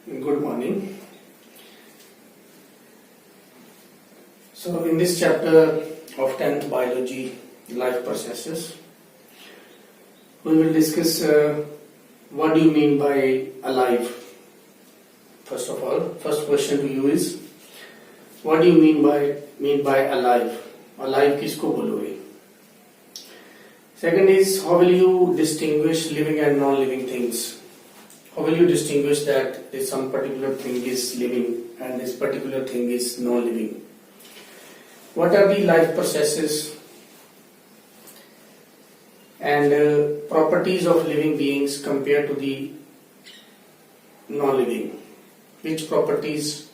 Good morning. So in this chapter of 10th biology, life processes, we will discuss what do you mean by alive. First of all, first question to you is, what do you mean by alive? Alive किसको बोलोगे? Second is, how will you distinguish living and non-living things? How will you distinguish that this some particular thing is living and this particular thing is non-living? What are the life processes and properties of living beings compared to the non-living? Which properties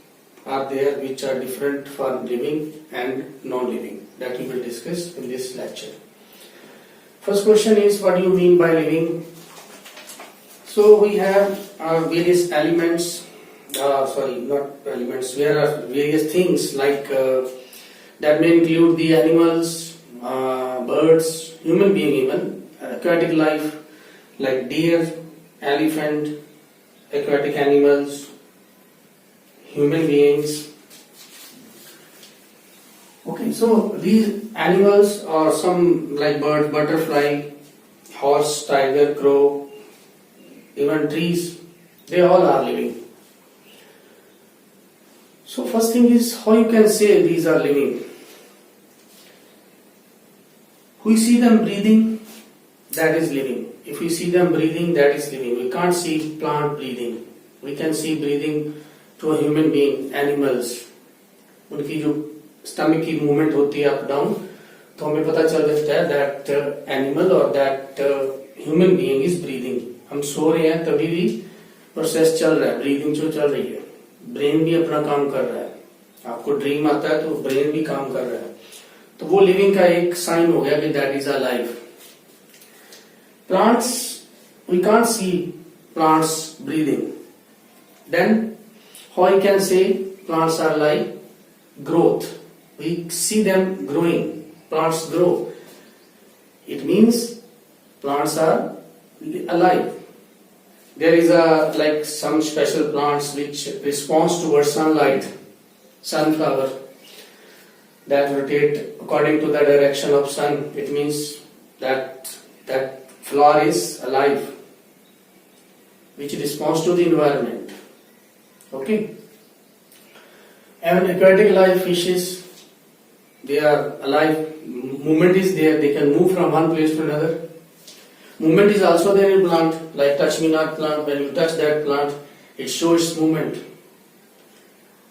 are there which are different for living and non-living? That we will discuss in this lecture. First question is, what do you mean by living? So we have various elements, not elements, there are various things like that may include the animals, birds, human being even, aquatic life like deer, elephant, aquatic animals, human beings. Okay, so these animals are some like bird, butterfly, horse, tiger, crow, even trees, they all are living. So first thing is, how you can say these are living? We see them breathing, that is living. If we see them breathing, that is living. We can't see plant breathing. We can see breathing to a human being, animals. उनकी जो stomach की movement होती है up down, तो हमें पता चल जाता है that animal or that human being is breathing. हम सो रहे हैं तभी भी प्रोसेस चल रहा है, ब्रीदिंग जो चल रही है, ब्रेन भी अपना काम कर रहा है. आपको ड्रीम आता है तो ब्रेन भी काम कर रहा है, तो वो लिविंग का एक साइन हो गया कि that is a life. Plants, we can't see plants breathing, then how you can say plants are like growth. We see them growing, plants grow, it means plants are alive. There is like some special plants which responds towards sunlight, sunflower, that rotate according to the direction of sun. It means that flower is alive, which responds to the environment. Okay. And aquatic life, fishes, they are alive. Movement is there. They can move from one place to another. Movement is also there in plant, like touch me not plant. When you touch that plant, it shows movement.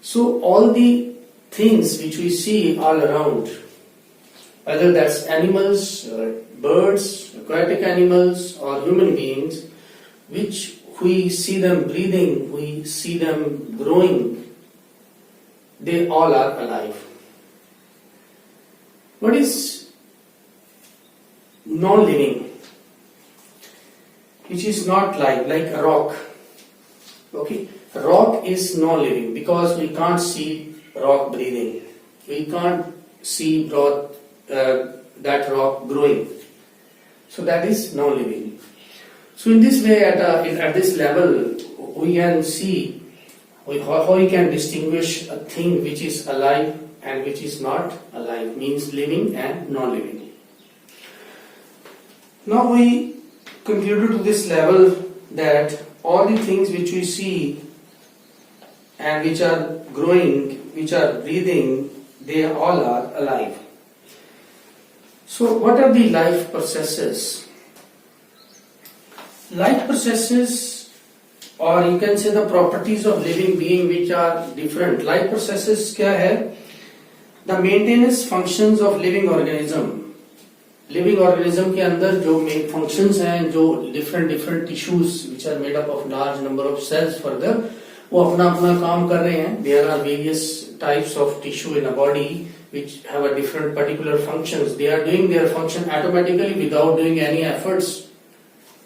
So all the things which we see all around, whether that's animals, birds, aquatic animals, or human beings, which we see them breathing, we see them growing, they all are alive. What is non-living? Which is not like a rock. Okay, rock is non-living because we can't see rock breathing. We can't see that rock growing. So that is non-living. So in this way, at this level, we can see how we can distinguish a thing which is alive and which is not alive, means living and non-living. Now we concluded to this level that all the things which we see and which are growing, which are breathing, they all are alive. So what are the life processes? Life processes, or you can say the properties of living being which are different. Life processes क्या है? The maintenance functions of living organism. Living organism के अंदर जो main functions हैं, जो different tissues which are made up of large number of cells further, वो अपना अपना काम कर रहे हैं. There are various types of tissue in a body which have a different particular functions. They are doing their function automatically without doing any efforts.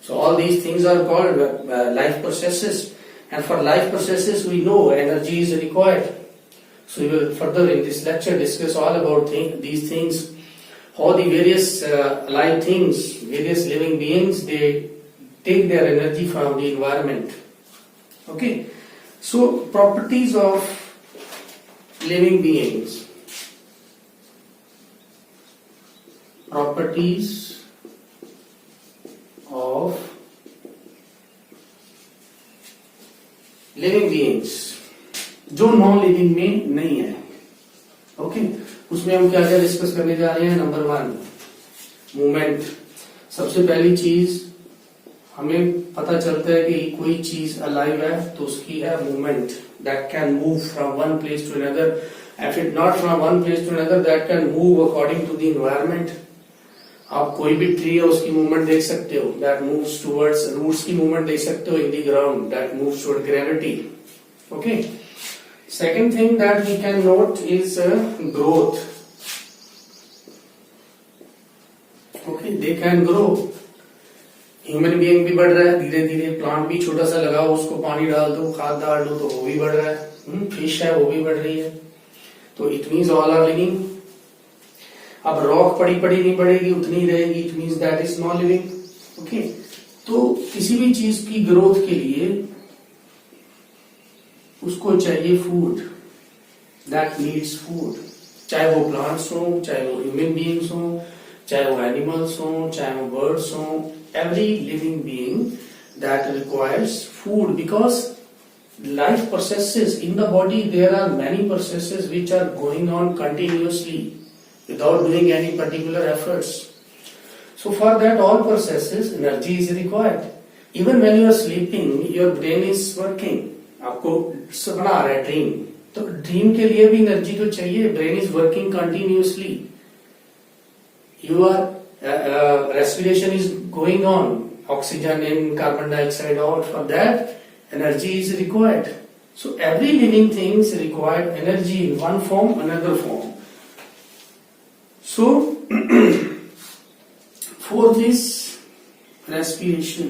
So all these things are called life processes, and for life processes we know energy is required. So we will further in this lecture discuss all about these things. How the various alive things, various living beings, they take their energy from the environment. Okay. So properties of living beings. Properties of living beings जो non living में नहीं है. Okay, उसमें हम क्या क्या discuss करने जा रहे हैं. Number 1, movement. सबसे पहली चीज हमें पता चलता है कि कोई चीज अलाइव है तो उसकी है movement. That can move from one place to another. If it not from one place to another, that can move according to the environment. आप कोई भी ट्री है उसकी मूवमेंट देख सकते हो. दैट मूव्स टुवर्ड्स रूट्स की मूवमेंट देख सकते हो in the ground. That moves toward gravity. Okay. Second thing that we can note is growth. Okay, they can grow. Human being भी बढ़ रहा है धीरे धीरे. प्लांट भी छोटा सा लगाओ, उसको पानी डाल दो, खाद डाल दो, तो वो भी बढ़ रहा है. फिश है वो भी बढ़ रही है. तो it means all are living. अब रॉक पड़ी पड़ी नहीं बढ़ेगी, उतनी रहेगी. It means that is non living. Okay. तो किसी भी चीज की ग्रोथ के लिए उसको चाहिए फूड. That needs food. चाहे वो प्लांट्स हो, चाहे वो ह्यूमन बीइंग्स हो, चाहे वो एनिमल्स हो, चाहे वो बर्ड्स हो. Every living being that requires food because life processes in the body. There are many processes which are going on continuously without doing any particular efforts. So for that all processes energy is required. Even when you are sleeping, your brain is working. आपको सपना आ रहा है dream, तो dream के लिए भी energy तो चाहिए. Brain is working continuously. You are respiration is going on. Oxygen in, carbon dioxide out. For that energy is required. So every living thing is required energy in one form, another form. So fourth is respiration.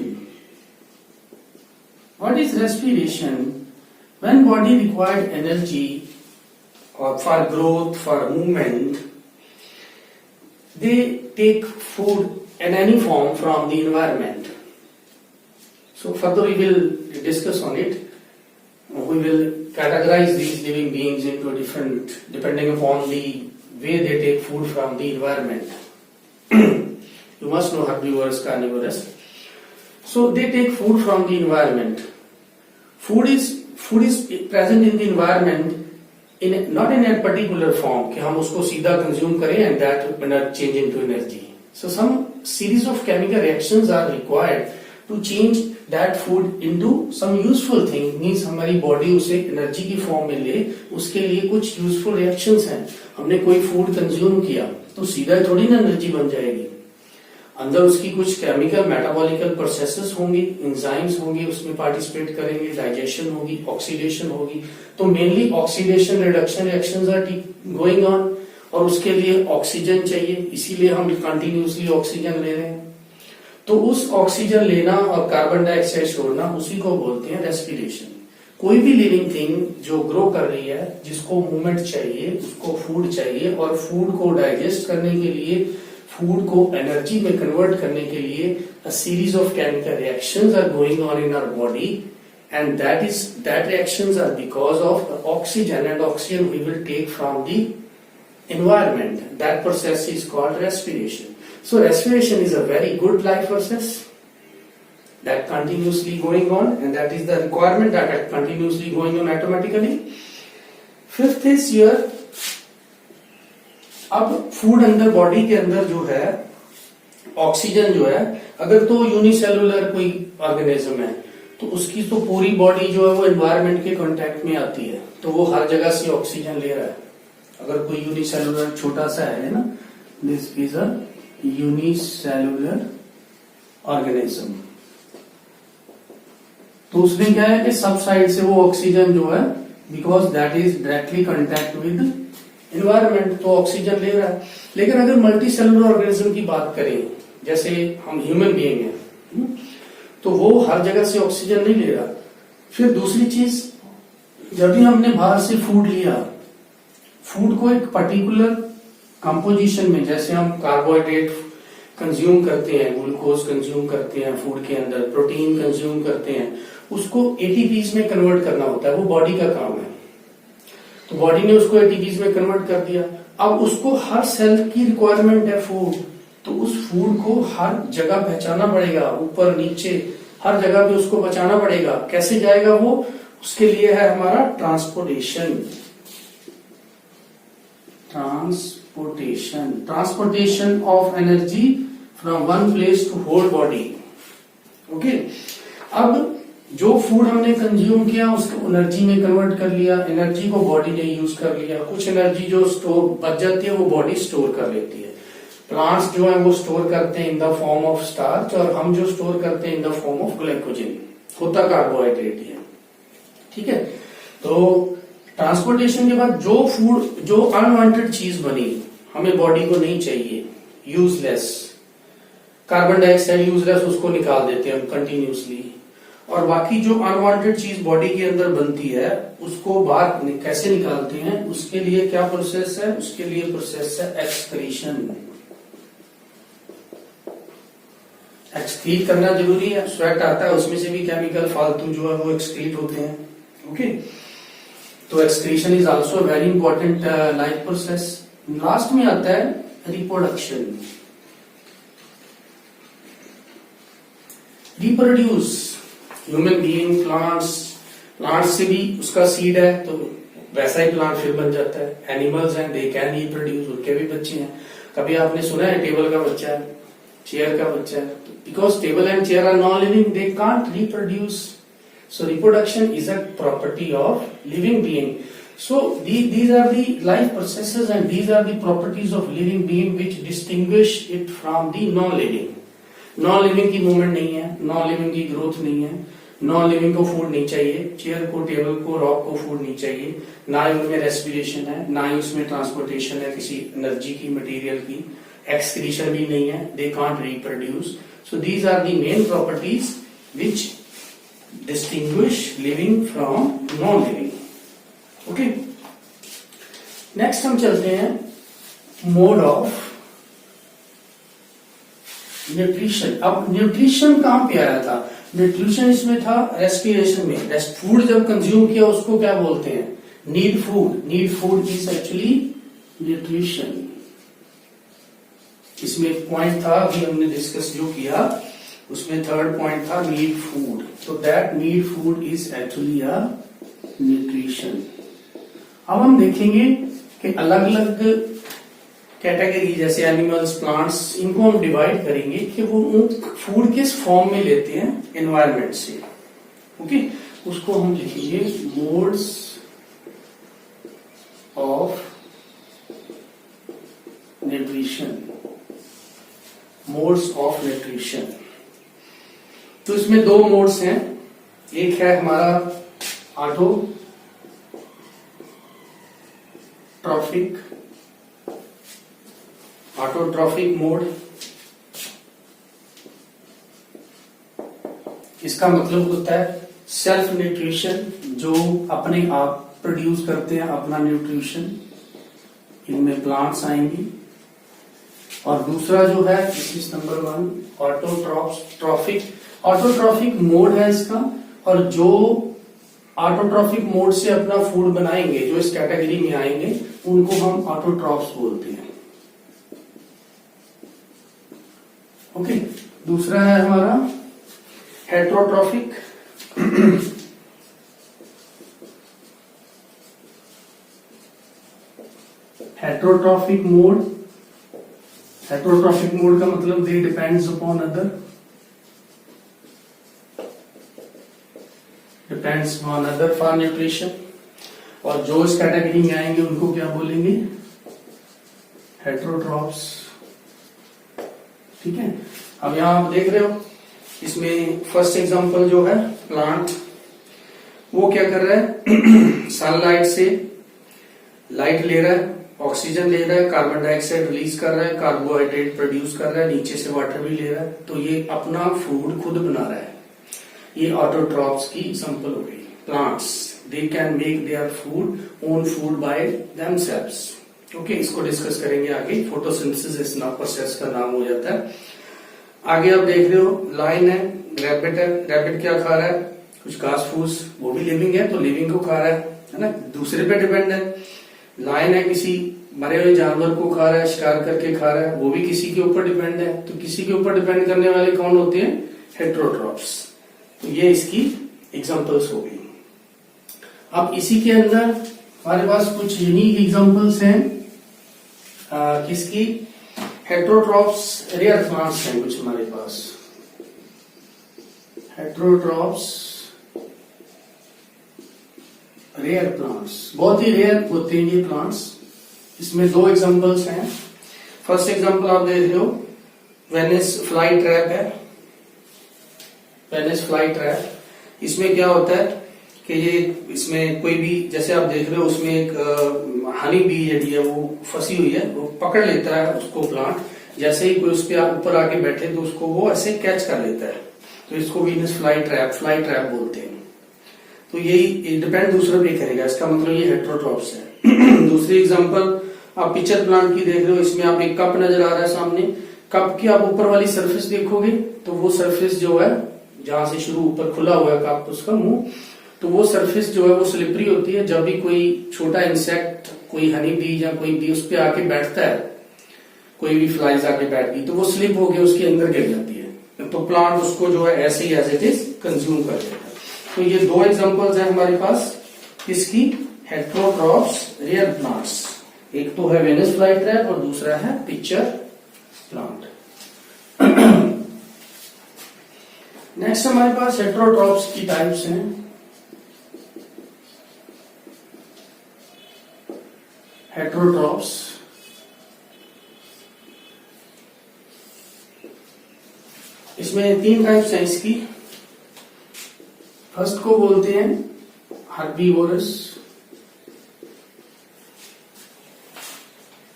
What is respiration? When body required energy or for growth, for movement, they take food in any form from the environment. So further we will discuss on it. We will categorize these living beings into different, depending upon the way they take food from the environment. You must know herbivores, carnivores. So they take food from the environment. Food is present in the environment not in a particular form कि हम उसको सीधा consume करें and that change into energy. So some series of chemical reactions are required to change that food into some useful thing. Means हमारी body उसे energy की form में ले. उसके लिए कुछ यूजफुल रिएक्शंस हैं. हमने कोई फूड कंज्यूम किया तो सीधा थोड़ी ना एनर्जी बन जाएगी. अंदर उसकी कुछ केमिकल मेटाबॉलिकल प्रोसेसेस होंगी, एंजाइम्स होंगे, उसमें पार्टिसिपेट करेंगे, डाइजेशन होगी, ऑक्सीडेशन होगी. तो mainly oxidation reduction reactions are going on और उसके लिए ऑक्सीजन चाहिए. इसीलिए हम कंटिन्यूसली ऑक्सीजन ले रहे हैं. तो उस ऑक्सीजन लेना और कार्बन डाइऑक्साइड छोड़ना, उसी को बोलते हैं रेस्पिरेशन. कोई भी लिविंग थिंग जो ग्रो कर रही है, जिसको मूवमेंट चाहिए, उसको फूड चाहिए और फूड को डाइजेस्ट करने के लिए, फूड को एनर्जी में कन्वर्ट करने के लिए a series of chemical reactions are going on in our body and that reactions are because of oxygen and oxygen we will take from the environment. That process is called respiration. So respiration is a very good life process that continuously going on and that is the requirement that are continuously going on automatically. Fifth is here, अब food अंदर body के अंदर जो है, oxygen जो है, अगर तो यूनिसेलुलर कोई ऑर्गेनिज्म है तो उसकी तो पूरी बॉडी जो है वो एनवायरमेंट के कांटेक्ट में आती है, तो वो हर जगह से ऑक्सीजन ले रहा है. अगर कोई यूनिसेलुलर छोटा सा है ना, this is a unicellular organism, तो उसमें क्या है कि सब साइड से वो ऑक्सीजन जो है, because that is directly contact with environment, तो ऑक्सीजन ले रहा है. लेकिन अगर मल्टी सेलुलर ऑर्गेनिज्म की बात करें, जैसे हम ह्यूमन बीइंग है, तो वो हर जगह से ऑक्सीजन नहीं ले रहा. फिर दूसरी चीज, जब भी हमने बाहर से फूड लिया, फूड को एक पर्टिकुलर कंपोजिशन में, जैसे हम कंज्यूम करते हैं, ग्लूकोज कंज्यूम करते हैं फूड के अंदर, प्रोटीन कंज्यूम करते हैं, उसको एटीपीज में कन्वर्ट करना होता है, वो बॉडी का काम है। तो बॉडी ने उसको एटीपीज में कन्वर्ट कर दिया। अब उसको हर सेल की रिक्वायरमेंट है फूड, तो उस फूड को हर जगह पहुंचाना पड़ेगा, ऊपर नीचे हर जगह पे उसको पहुंचाना पड़ेगा। कैसे जाएगा वो? उसके लिए है हमारा transportation. Transportation of energy from one place to whole body. Okay, अब जो फूड हमने कंज्यूम किया उसको एनर्जी में कन्वर्ट कर लिया, एनर्जी को बॉडी ने यूज कर लिया। कुछ एनर्जी जो स्टोर बच जाती है वो बॉडी स्टोर कर लेती है। प्लांट्स जो है वो स्टोर करते हैं इन द फॉर्म ऑफ स्टार्च, और हम जो स्टोर करते हैं इन द फॉर्म ऑफ ग्लाइकोजन, होता कार्बोहाइड्रेट ही है। ठीक है, तो ट्रांसपोर्टेशन के बाद जो फूड, जो अनवांटेड चीज बनी, हमें बॉडी को नहीं चाहिए, यूजलेस, कार्बन डाइऑक्साइड यूजलेस, उसको निकाल देते हैं हम कंटिन्यूसली। और बाकी जो अनवांटेड चीज बॉडी के अंदर बनती है उसको बाहर कैसे निकालते हैं? उसके लिए क्या प्रोसेस है? उसके लिए प्रोसेस है एक्सक्रीशन। एक्सक्रीट करना जरूरी है, स्वेट आता है उसमें से भी केमिकल फालतू जो है वो एक्सक्रीट होते हैं। ओके, तो excretion is also very important life process. Last में आता है reproduction. Reproduce, human being, plants से भी उसका सीड है तो वैसा ही प्लांट फिर बन जाता है। Animals and they can reproduce, उनके भी बच्चे हैं। कभी आपने सुना है टेबल का बच्चा है, चेयर का बच्चा है? Because table and chair are non living, they can't reproduce. So reproduction is a property of living being. So these are the life processes and these are the properties of living being which distinguish it from the non-living. Non-living की movement नहीं है, non-living की growth नहीं है, non-living को food नहीं चाहिए, chair को, टेबल को, रॉक को फूड नहीं चाहिए, ना ही उनमें रेस्पिरेशन है, ना ही उसमें ट्रांसपोर्टेशन है किसी एनर्जी की, मटेरियल की, एक्सक्रीशन भी नहीं है, दे can't reproduce. So these are the main properties which distinguish living from non-living. Okay, next हम चलते हैं मोड ऑफ न्यूट्रिशन. अब न्यूट्रिशन कहां पे आया था? न्यूट्रिशन इसमें था रेस्पिरेशन में. फूड जब कंज्यूम किया उसको क्या बोलते हैं? Need food. Need food is actually nutrition. इसमें एक पॉइंट था अभी हमने डिस्कस जो किया उसमें थर्ड पॉइंट था नीड फूड. तो that need food is actually a nutrition. अब हम देखेंगे कि अलग अलग कैटेगरी जैसे एनिमल्स, प्लांट्स, इनको हम डिवाइड करेंगे कि वो फूड किस फॉर्म में लेते हैं एनवायरनमेंट से. ओके, उसको हम लिखेंगे modes of nutrition. Modes of nutrition. तो इसमें दो मोड्स हैं. एक है हमारा ऑटोट्रॉफिक मोड. इसका मतलब होता है सेल्फ न्यूट्रिशन, जो अपने आप प्रोड्यूस करते हैं अपना न्यूट्रिशन. इनमें प्लांट्स आएंगी. और दूसरा जो है this is number 1 autotrophic. Autotrophic mode है इसका. और जो ऑटोट्रॉफिक मोड से अपना फूड बनाएंगे, जो इस कैटेगरी में आएंगे, उनको हम ऑटोट्रॉफ्स बोलते हैं. ओके, दूसरा है हमारा heterotrophic. Heterotrophic mode. Heterotrophic mode का मतलब they depends upon other. Depends on other for nutrition. और जो इस कैटेगरी में आएंगे उनको क्या बोलेंगे? हेट्रोट्रॉफ्स. ठीक है, अब यहां आप देख रहे हो इसमें फर्स्ट एग्जांपल जो है प्लांट, वो क्या कर रहा है? सनलाइट से लाइट ले रहा है, ऑक्सीजन ले रहा है, कार्बन डाइऑक्साइड रिलीज कर रहा है, कार्बोहाइड्रेट प्रोड्यूस कर रहा है, नीचे से वाटर भी ले रहा है. तो ये अपना फूड खुद बना रहा है. ये ऑटोट्रॉफ्स की एग्जांपल हो गई. Plants, they can make their food, own food by themselves. Okay, इसको डिस्कस करेंगे आगे। फोटोसिंथेसिस नाम प्रोसेस का नाम हो जाता है। आगे आप देख रहे हो लाइन है, रैबिट है। रैबिट क्या खा रहा है? कुछ घास फूस, वो भी लिविंग है तो लिविंग को खा रहा है ना, दूसरे पे डिपेंड है। लाइन है, किसी मरे हुए जानवर को खा रहा है, शिकार करके खा रहा है, वो भी किसी के ऊपर डिपेंड है। तो किसी के ऊपर डिपेंड करने वाले कौन होते हैं? हेटेरोट्रॉप्स। तो ये इसकी एग्जांपल्स हो गई। अब इसी के अंदर हमारे पास कुछ यूनिक एग्जांपल्स हैं किसकी? हेटेरोट्रॉप्स रेयर प्लांट्स हैं कुछ हमारे पास। हेटेरोट्रॉप्स रेयर प्लांट्स, बहुत ही रेयर होते हैं ये प्लांट्स। इसमें दो एग्जांपल्स हैं। फर्स्ट एग्जांपल आप देख रहे हो, वेनिस फ्लाई ट्रैप है। वेनिस फ्लाई ट्रैप, इसमें क्या होता है कि ये इसमें कोई भी, जैसे आप देख रहे हो उसमें एक हनी बी है वो फंसी हुई है, वो पकड़ लेता है उसको प्लांट। जैसे ही कोई उस पर ऊपर आके बैठे तो उसको वो ऐसे कैच कर लेता है। तो इसको वीनस फ्लाई ट्रैप बोलते हैं। तो यही डिपेंड दूसरे पे करेगा, इसका मतलब ये हेटेरोट्रॉप्स है। दूसरी एग्जांपल आप पिक्चर प्लांट की देख रहे हो, इसमें आप एक कप नजर आ रहा है सामने। कप की आप ऊपर वाली सरफेस देखोगे तो वो सरफेस जो है, जहां से शुरू ऊपर खुला हुआ है कप उसका मुंह, तो वो सरफेस जो है वो स्लिपरी होती है। जब भी कोई छोटा इंसेक्ट, कोई हनी बी या कोई बी उस पर आके बैठता है, कोई भी फ्लाइज आके बैठ गई तो वो स्लिप होके उसके अंदर गिर जाती है। तो प्लांट उसको जो है ऐसे ही एज इट इज कंज्यूम कर लेता है। तो ये दो एग्जांपल्स हैं हमारे पास इसकी, हेटेरोट्रॉप्स रेयर प्लांट्स। एक तो है वेनिस फ्लाई ट्रैप और दूसरा है पिक्चर प्लांट। नेक्स्ट हमारे पास हेटेरोट्रॉप्स की टाइप्स हैं। हेटेरोट्रॉप्स, इसमें तीन टाइप्स हैं इसकी। फर्स्ट को बोलते हैं हर्बीवोरस,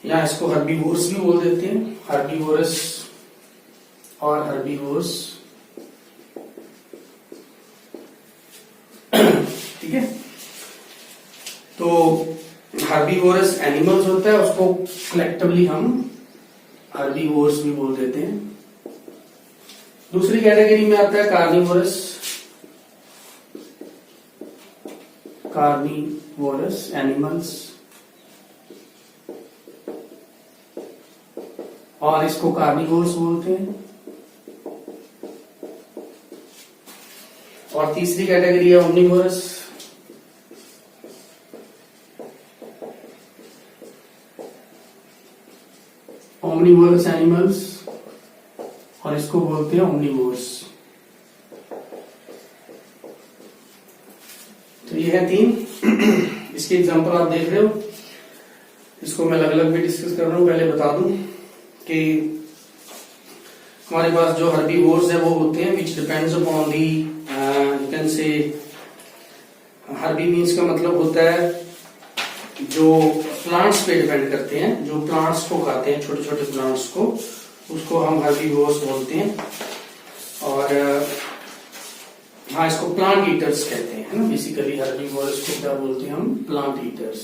या इसको हर्बीवोर्स भी बोल देते हैं, हर्बीवोरस और हर्बीवोर्स। ठीक है, तो हर्बीवोरस एनिमल्स होता है, उसको कलेक्टिवली हम हर्बीवोर्स भी बोल देते हैं। दूसरी कैटेगरी में आता है कार्निवोरस, कार्निवोरस एनिमल्स, और इसको कार्निवोर्स बोलते हैं। और तीसरी कैटेगरी है ओमनिवोरस, ओमनिवोरस एनिमल्स, और इसको बोलते हैं ओमनिवोर्स। तो ये है तीन। इसके एग्जांपल आप देख रहे हो, इसको मैं अलग अलग भी डिस्कस कर रहा हूं। पहले बता दूं कि हमारे पास जो हर्बीवोर्स है वो होते हैं which depends upon the, you can say, herbi means का मतलब होता है जो प्लांट्स पे डिपेंड करते हैं, जो प्लांट्स को खाते हैं, छोटे छोटे प्लांट्स को, उसको हम हर्बीवोर्स बोलते हैं। और हाँ, इसको प्लांट ईटर्स कहते हैं, है ना। बेसिकली हर्बीवोर्स को क्या बोलते हैं हम? Plant eaters.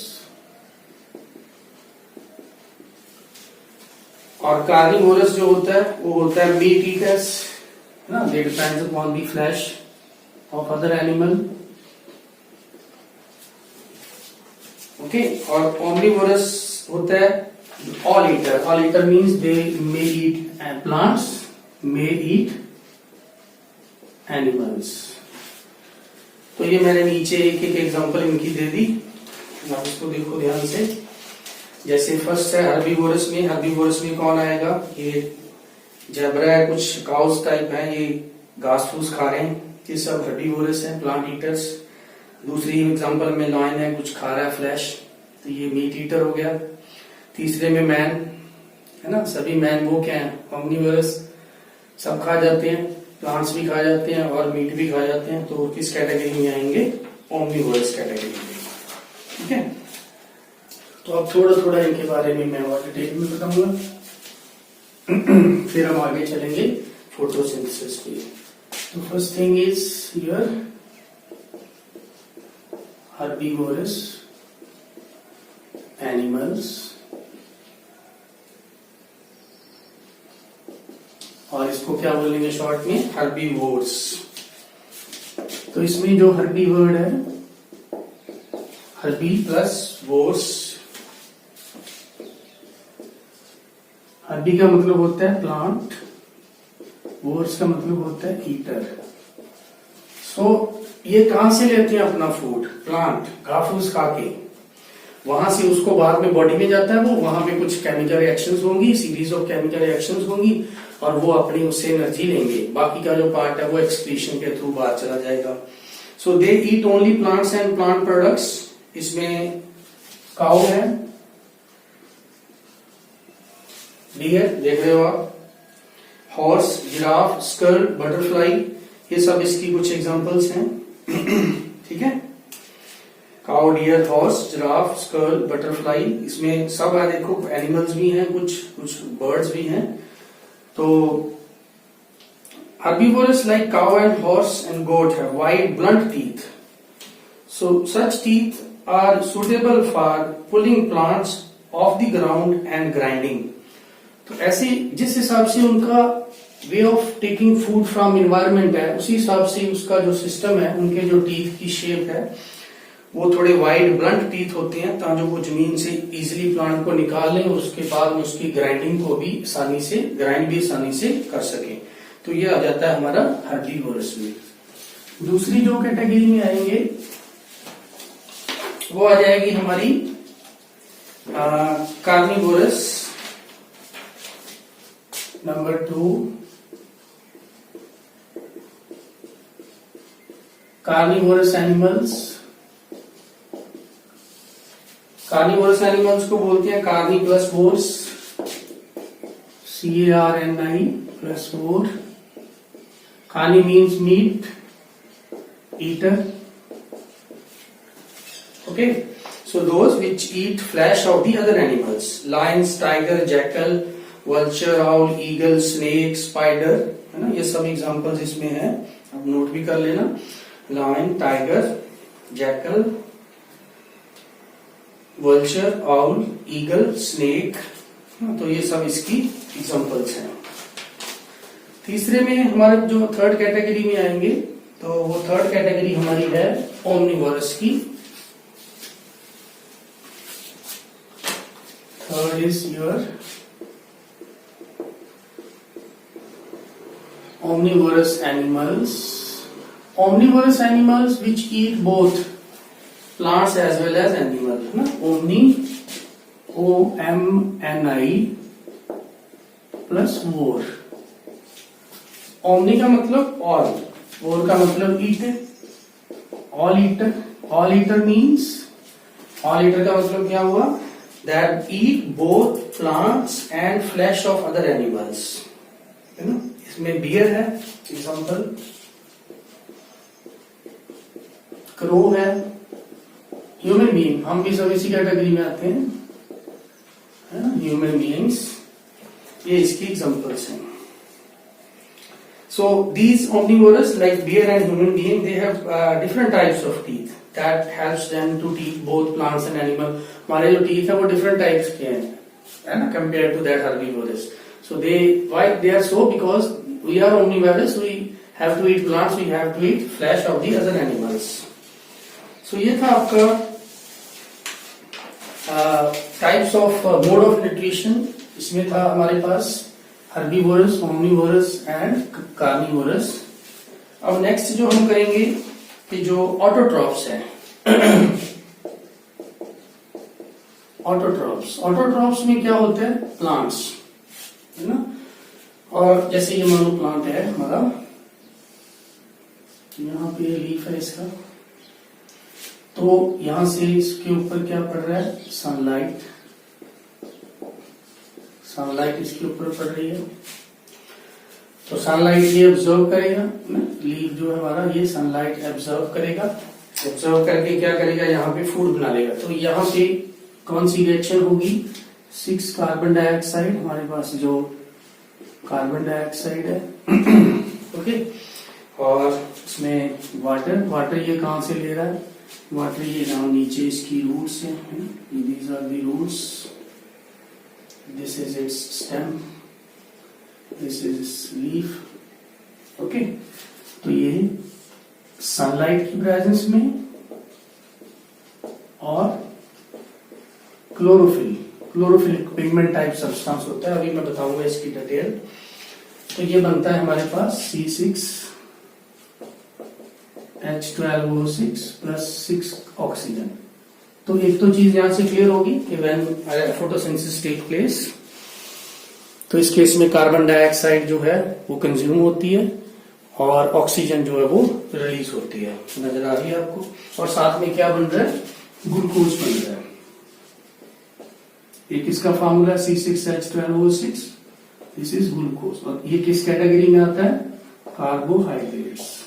और कार्निवोरस जो होता है वो होता है मीट ईटर्स, है ना। They depends upon the flesh of other animal. Okay, और ओमनिवोरस होता है all eater. All eater means they may eat plants, may eat animals. तो ये मैंने नीचे एक एक एग्जांपल इनकी दे दी, आप इसको देखो ध्यान से। जैसे फर्स्ट है हर्बीवोरस में, हर्बीवोरस में कौन आएगा? ये जेब्रा है, कुछ काउस टाइप है, ये घास फूस खा रहे हैं, ये सब हर्बीवोरस है, प्लांट ईटर्स। दूसरी एग्जांपल में लायन है, कुछ खा रहा है फ्लैश, तो ये मीट ईटर हो गया। तीसरे में मैन है ना, सभी मैन वो क्या है? ओमनिवोरस, सब खा जाते हैं, प्लांट्स भी खा जाते हैं और मीट भी खा जाते हैं। तो किस कैटेगरी में आएंगे? ओमनिवोरस कैटेगरी में। ठीक है, तो अब थोड़ा थोड़ा इनके बारे में मैं और डिटेल में बताऊंगा, फिर हम आगे चलेंगे फोटोसिंथेसिस पे। तो first thing is here herbivorous animals इसको क्या बोलेंगे शॉर्ट में, हर्बीवोर्स। तो इसमें जो हर्बी वर्ड है, हर्बी प्लस वोर्स। हर्बी का मतलब होता है प्लांट, वोर्स का मतलब होता है ईटर। सो ये कहां से लेते हैं अपना फूड, प्लांट, घास फूस खा के, वहां से उसको बाद में बॉडी में जाता है, वो वहां पे कुछ केमिकल रिएक्शंस होंगी, सीरीज ऑफ केमिकल रिएक्शंस होंगी, और वो अपनी उससे एनर्जी लेंगे। बाकी का जो पार्ट है वो एक्सक्रीशन के थ्रू बाहर चला जाएगा। So they eat only plants and plant products. इसमें काऊ है, डियर देख रहे हो आप, हॉर्स, जिराफ, स्कल, बटरफ्लाई, ये सब इसकी कुछ एग्जांपल्स हैं। ठीक है, cow, deer, horse, giraffe, skull, butterfly, इसमें सब है। देखो एनिमल्स भी हैं, कुछ कुछ बर्ड्स भी हैं। तो herbivores like cow and horse and goat have wide blunt teeth. So such teeth are suitable for pulling plants off the ground and grinding. तो ऐसे जिस हिसाब से उनका way of taking food from environment है, उसी हिसाब से उसका जो सिस्टम है, उनके जो टीथ की शेप है वो थोड़े वाइड ब्लंट टीथ होते हैं, ताकि वो जमीन से इजीली प्लांट को निकाल लें और उसके बाद में उसकी ग्राइंडिंग को भी आसानी से, ग्राइंड भी आसानी से कर सके। तो ये आ जाता है हमारा हर्बीवोरस में। दूसरी जो कैटेगरी में आएंगे वो आ जाएगी हमारी carnivorous. Number 2, carnivorous animals. Carnivorous animals को बोलते हैं carni plus vores, CARNI plus vore. Carni means meat, eater. Okay, so those which eat flesh of the other animals, lions, tiger, jackal, vulture, owl, eagle, snake, spider, है ना, ये सब examples इसमें है, आप नोट भी कर लेना। Lion, tiger, jackal, vulture, owl, eagle, snake, तो ये सब इसकी एग्जांपल्स हैं। तीसरे में हमारे जो थर्ड कैटेगरी में आएंगे, तो वो थर्ड कैटेगरी हमारी है ओमनिवोरस की। Third is your omnivorous animals. Omnivorous animals which eat both plants as well as animals, है ना, omni, OMNI प्लस वोर। ओमनी का मतलब ऑल, वोर का मतलब eater, all eater. All eater means, all eater का मतलब क्या हुआ, that eat both plants and flash of other animals, है ना। इसमें बियर है एग्जांपल, क्रो है, ह्यूमन बीइंग, हम भी सब इसी कैटेगरी में आते हैं, है ना, ह्यूमन बीइंग्स, ये इसकी एग्जांपल्स हैं। So these omnivorous like bear and human being, they have different types of teeth that helps them to eat both plants and animal. हमारे जो teeth है वो different types के हैं, है ना, compared to that herbivorous. So they, why they are so, because we are omnivorous, we have to eat plants, we have to eat flesh of the other animals. So ये था आपका types of mode of nutrition। इसमें था हमारे पास herbivorous, omnivorous and carnivorous. अब next जो हम करेंगे कि जो ऑटोट्रॉप्स हैं, ऑटोट्रॉप्स में क्या होता है, प्लांट्स, है ना। और जैसे ये मानो प्लांट है हमारा, यहाँ पे लीफ है इसका, तो यहां से इसके ऊपर क्या पड़ रहा है, सनलाइट, सनलाइट इसके ऊपर पड़ रही है, तो सनलाइट ये ऑब्जर्व करेगा ना, लीफ जो है हमारा ये सनलाइट ऑब्जर्व करेगा, ऑब्जर्व करके क्या करेगा, यहाँ पे फूड बना लेगा। तो यहाँ पे कौन सी रिएक्शन होगी, 6 कार्बन डाइऑक्साइड, हमारे पास जो कार्बन डाइऑक्साइड है, ओके, और इसमें वाटर ये कहां से ले रहा है, वाटर ये यहाँ नीचे इसकी रूट्स हैं, these are the roots, this is its stem this is leaf. Okay, तो ये सनलाइट की प्रेजेंस में और क्लोरोफिल पिगमेंट टाइप सब्सटेंस होता है, अभी मैं बताऊंगा इसकी डिटेल। तो ये बनता है हमारे पास C6H12O6 प्लस 6 ऑक्सीजन। तो एक तो चीज यहां से क्लियर होगी कि व्हेन फोटोसिंथेसिस टेक प्लेस, तो इस केस में कार्बन डाइऑक्साइड जो है वो कंज्यूम होती है और ऑक्सीजन जो है वो रिलीज होती है। नजर आ रही है आपको? और साथ में क्या बन रहा है? ग्लूकोज बन रहा है। एक इसका formula C6H12O6, this is glucose. और ये किस कैटेगरी में आता है? कार्बोहाइड्रेट्स।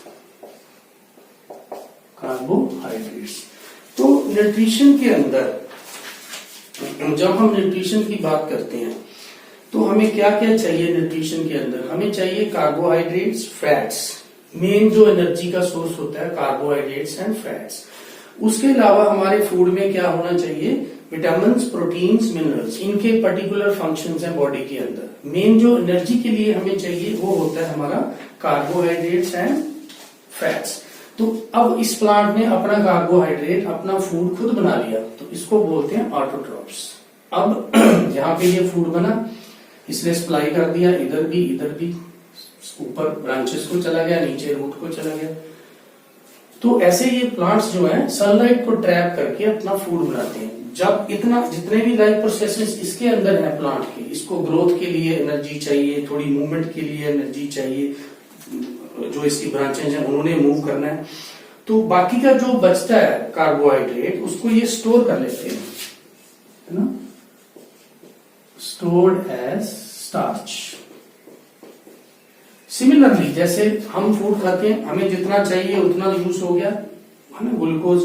तो न्यूट्रिशन के अंदर जब हम न्यूट्रिशन की बात करते हैं तो हमें क्या क्या चाहिए न्यूट्रिशन के अंदर? हमें चाहिए कार्बोहाइड्रेट्स, फैट्स। मेन जो एनर्जी का सोर्स होता है कार्बोहाइड्रेट्स एंड फैट्स। उसके अलावा हमारे फूड में क्या होना चाहिए? Vitamins, proteins, minerals. इनके पर्टिकुलर फंक्शंस हैं बॉडी के अंदर। मेन जो एनर्जी के लिए हमें चाहिए वो होता है हमारा कार्बोहाइड्रेट्स एंड फैट्स। तो अब इस प्लांट ने अपना कार्बोहाइड्रेट, अपना फूड खुद बना लिया, तो इसको बोलते हैं ऑटोट्रॉफ्स। अब जहां पे ये फूड बना, इसने सप्लाई कर दिया इधर भी, ऊपर ब्रांचेस को चला गया, नीचे रूट को चला गया। तो ऐसे ये प्लांट्स जो हैं सनलाइट को ट्रैप करके अपना फूड बनाते हैं। जब जितने भी लाइफ प्रोसेसेस इसके अंदर है प्लांट के, इसको ग्रोथ के लिए एनर्जी चाहिए, थोड़ी मूवमेंट के लिए एनर्जी चाहिए, जो इसकी ब्रांचेस हैं उन्होंने मूव करना है, तो बाकी का जो बचता है कार्बोहाइड्रेट उसको ये स्टोर कर लेते हैं, है ना, स्टोर्ड एज स्टार्च। सिमिलरली जैसे हम फूड खाते हैं, हमें जितना चाहिए उतना यूज हो गया, है ना, ग्लूकोज।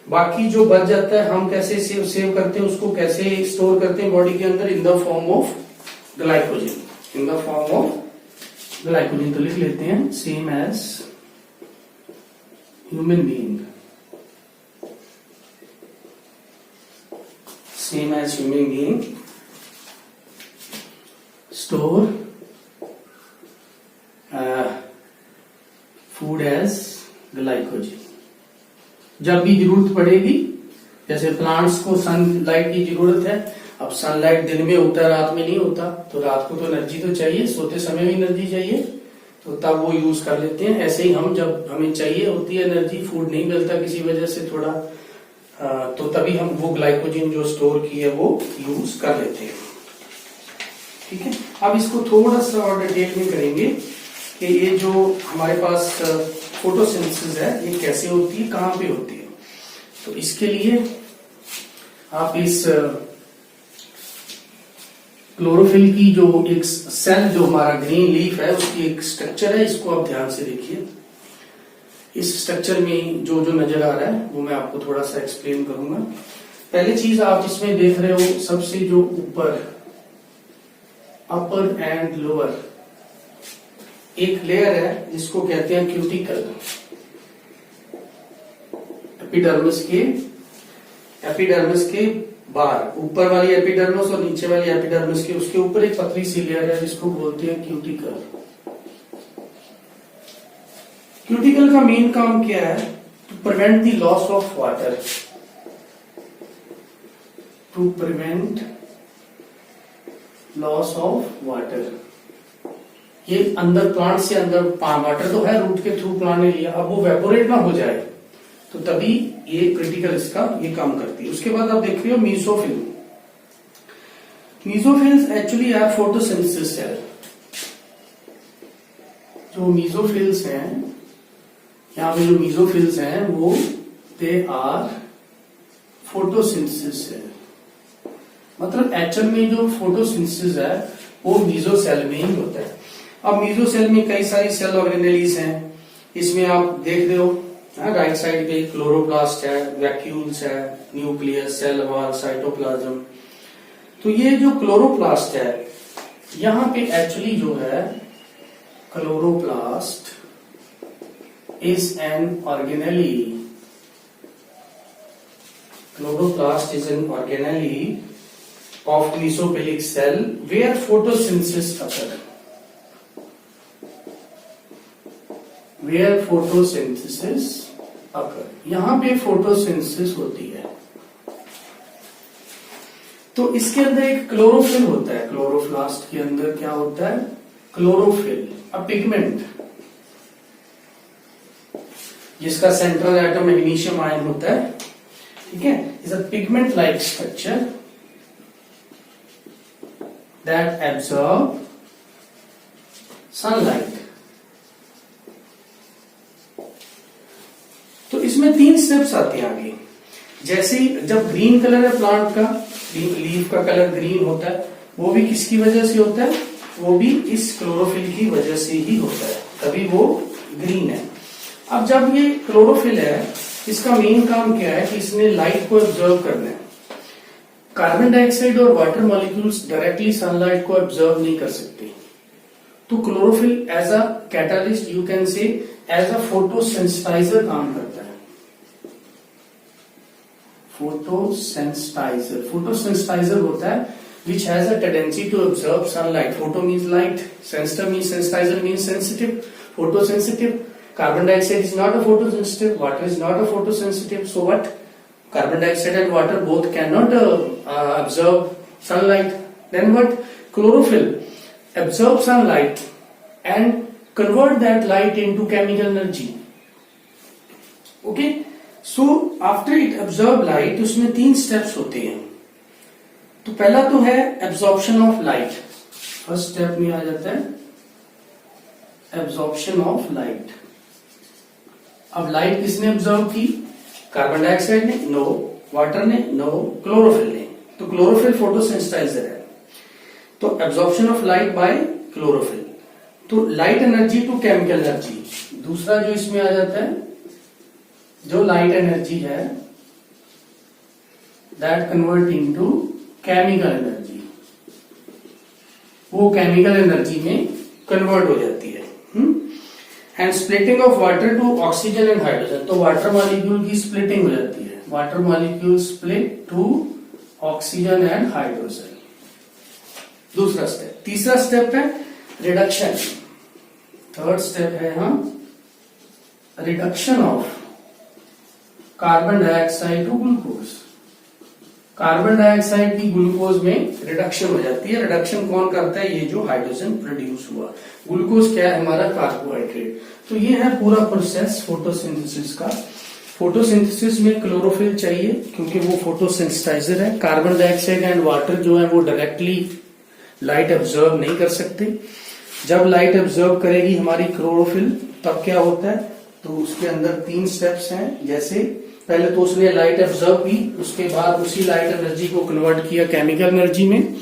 बाकी जो बच जाता है हम कैसे सेव करते हैं, उसको कैसे स्टोर करते हैं बॉडी के अंदर? In the form of glycogen. In the form of glycogen. तो लिख लेते हैं same as human being, same as human being store food as glycogen. जब भी जरूरत पड़ेगी, जैसे प्लांट्स को सनलाइट की जरूरत है, अब सनलाइट दिन में होता है रात में नहीं होता, तो रात को तो एनर्जी तो चाहिए, सोते समय भी एनर्जी चाहिए, तो तब वो यूज कर लेते हैं। ऐसे ही हम जब हमें चाहिए होती है एनर्जी, फूड नहीं मिलता किसी वजह से थोड़ा, तो तभी हम वो ग्लाइकोजन जो स्टोर की है वो यूज कर लेते हैं। ठीक है, अब इसको थोड़ा सा और डिटेल में करेंगे कि ये जो हमारे पास फोटोसिंथेसिस है ये कैसे होती है, कहां पे होती है। तो इसके लिए आप इस क्लोरोफिल की जो एक सेल जो हमारा ग्रीन लीफ है उसकी एक स्ट्रक्चर है, इसको आप ध्यान से देखिए। इस स्ट्रक्चर में जो जो नजर आ रहा है वो मैं आपको थोड़ा सा एक्सप्लेन करूंगा। पहली चीज आप इसमें देख रहे हो, सबसे जो ऊपर अपर एंड लोअर एक लेयर है जिसको कहते हैं क्यूटिकल। एपिडर्मिस के बाहर ऊपर वाली एपिडर्मिस और नीचे वाली एपिडर्मिस के उसके ऊपर एक पतली सी लेयर है जिसको बोलते हैं क्यूटिकल। क्यूटिकल का मेन काम क्या है? To prevent the loss of water, to prevent loss of water. ये अंदर प्लांट से अंदर वाटर तो है, रूट के थ्रू प्लांट ने लिया, अब वो वेपोरेट ना हो जाए, तो तभी ये क्रिटिकल इसका ये काम करती है। उसके बाद आप देख रहे हो mesophyll. Mesophylls actually are photosynthesis cell. जो मीसोफिल्स हैं, यहाँ पे जो मीसोफिल्स हैं वो दे आर फोटोसिंथेसिस सेल। मतलब एक्चुअल में जो फोटोसिंथेसिस है वो मीसोसेल में ही होता है। अब मीसोसेल में कई सारी सेल ऑर्गेनेलीज हैं, इसमें आप देख रहे हो राइट साइड पे क्लोरोप्लास्ट है, वैक्यूल्स है, न्यूक्लियस, सेल वॉल, साइटोप्लाज्म। तो ये जो क्लोरोप्लास्ट है यहाँ पे एक्चुअली जो है chloroplast is an organelle, chloroplast is an organelle of mesophylic cell where photosynthesis occurs. Where photosynthesis occur, यहां पे फोटोसिंथेसिस होती है। तो इसके अंदर एक क्लोरोफिल होता है, क्लोरोप्लास्ट के अंदर क्या होता है, क्लोरोफिल, अ पिगमेंट, जिसका सेंट्रल एटम मैग्नीशियम आयन होता है, ठीक है, is a pigment like structure that absorb sunlight. तो इसमें 3 स्टेप्स आते हैं आगे। जैसे ही जब ग्रीन कलर है प्लांट का, लीफ का कलर ग्रीन होता है, वो भी किसकी वजह से होता है, वो भी इस क्लोरोफिल की वजह से ही होता है, तभी वो ग्रीन है। अब जब ये क्लोरोफिल है, इसका मेन काम क्या है कि इसने लाइट को ऑब्जर्व करना है। कार्बन डाइऑक्साइड और वाटर मॉलिक्यूल्स डायरेक्टली सनलाइट को ऑब्जर्व नहीं कर सकते, तो chlorophyll as a catalyst, you can say as a photosensitizer काम करता है। फोटोसेंसिटाइजर, फोटोसेंसिटाइजर होता है which has a tendency to absorb sunlight. Photo means light, sensitive means, sensitizer means sensitive, photosensitive. Carbon dioxide is not a photosensitive, water is not a photosensitive. So what? Carbon dioxide and water both cannot absorb sunlight. Then what? Chlorophyll absorbs sunlight and convert that light into chemical energy. Okay? So after it absorb light, उसमें 3 steps होते हैं। तो पहला तो है absorption of light, first step में आ जाता है एब्जॉर्प्शन ऑफ लाइट। अब लाइट किसने ऑब्जर्व की, कार्बन डाइऑक्साइड ने, नो, वाटर ने, नो, क्लोरोफिल ने। तो क्लोरोफिल फोटोसेंसिटाइजर है, तो absorption of light by chlorophyll. तो light energy to chemical energy, दूसरा जो इसमें आ जाता है, जो लाइट एनर्जी है that convert into chemical energy, वो केमिकल एनर्जी में कन्वर्ट हो जाती है। And splitting of water to oxygen and hydrogen, तो वाटर मॉलिक्यूल की स्प्लिटिंग हो जाती है, water molecule split to oxygen and hydrogen, दूसरा स्टेप। तीसरा स्टेप है रिडक्शन, थर्ड स्टेप है reduction of carbon dioxide to glucose. Carbon dioxide की ग्लूकोज में रिडक्शन हो जाती है। रिडक्शन कौन करता है, ये जो हाइड्रोजन प्रोड्यूस हुआ। ग्लूकोज क्या है, हमारा कार्बोहाइड्रेट। तो ये है पूरा प्रोसेस फोटोसिंथेसिस का। फोटोसिंथेसिस में क्लोरोफिल चाहिए क्योंकि वो फोटोसेंसिटाइजर है। कार्बन डाइऑक्साइड एंड वाटर जो है वो डायरेक्टली लाइट ऑब्जर्व नहीं कर सकते। जब लाइट ऑब्जर्व करेगी हमारी क्लोरोफिल, तब क्या होता है, तो उसके अंदर 3 स्टेप्स हैं। जैसे पहले तो उसने लाइट ऑब्जर्व की, उसके बाद उसी लाइट एनर्जी को कन्वर्ट किया केमिकल एनर्जी में।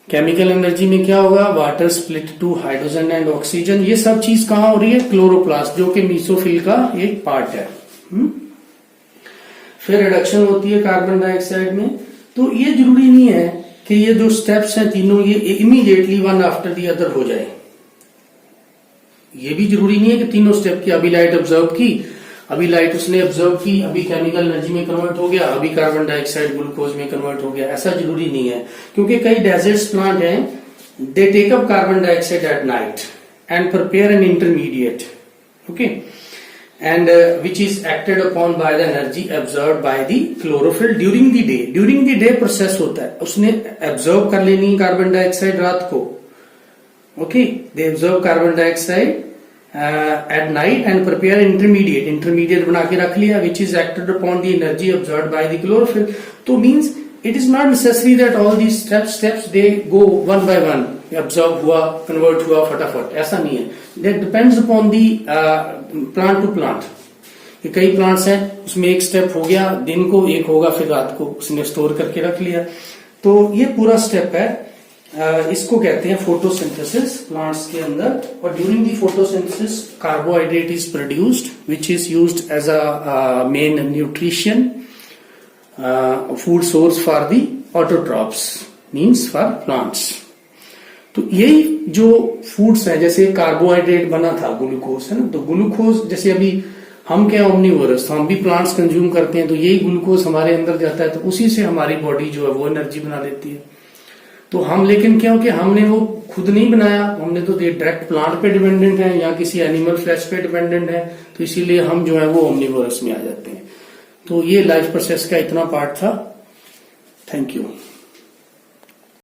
केमिकल एनर्जी में क्या होगा, water split to hydrogen and oxygen. ये सब चीज कहां हो रही है, क्लोरोप्लास्ट, जो कि मीसोफिल का एक पार्ट है। फिर रिडक्शन होती है कार्बन डाइऑक्साइड में। तो ये जरूरी नहीं है कि ये जो स्टेप्स हैं तीनों ये immediately one after the other हो जाए। ये भी जरूरी नहीं है कि तीनों स्टेप की, अभी लाइट ऑब्जर्व की, अभी लाइट उसने ऑब्जर्व की, अभी केमिकल एनर्जी में कन्वर्ट हो गया, अभी कार्बन डाइऑक्साइड ग्लूकोज में कन्वर्ट हो गया। ऐसा जरूरी नहीं है, क्योंकि कई डेजर्ट प्लांट हैं, they take up carbon dioxide at night and prepare an intermediate, okay, and which is acted upon by the energy observed by the chlorophyll during the day. During the day process होता है, उसने observe कर लेनी carbon dioxide रात को, okay, they observe carbon dioxide at night and prepare intermediate बना के रख लिया, which is acted upon the energy absorbed by the chlorophyll. तो means it is not necessary that all these steps they go one by one, absorb हुआ, convert हुआ फटाफट, ऐसा नहीं है। That depends upon the plant to plant. कि कई plants हैं उसमें एक स्टेप हो गया दिन को, एक होगा फिर रात को, उसने स्टोर करके रख लिया। तो ये पूरा स्टेप है, इसको कहते हैं फोटोसिंथेसिस प्लांट्स के अंदर। और during the photosynthesis carbohydrate is produced which is used as a main nutrition food source for the autotrophs, means for plants. तो यही जो फूड्स हैं, जैसे कार्बोहाइड्रेट बना था ग्लूकोज, है ना, तो ग्लूकोज जैसे अभी हम क्या ओमनीवोरस, तो हम भी प्लांट्स कंज्यूम करते हैं, तो यही ग्लूकोज हमारे अंदर जाता है, तो उसी से हमारी बॉडी जो है वो एनर्जी बना लेती है। तो हम लेकिन क्या हो कि हमने वो खुद नहीं बनाया, हमने तो ये डायरेक्ट प्लांट पे डिपेंडेंट है या किसी एनिमल फ्लैश पे डिपेंडेंट है, तो इसीलिए हम जो है वो ओमनिवोरस में आ जाते हैं। तो ये लाइफ प्रोसेस का इतना पार्ट था। Thank you.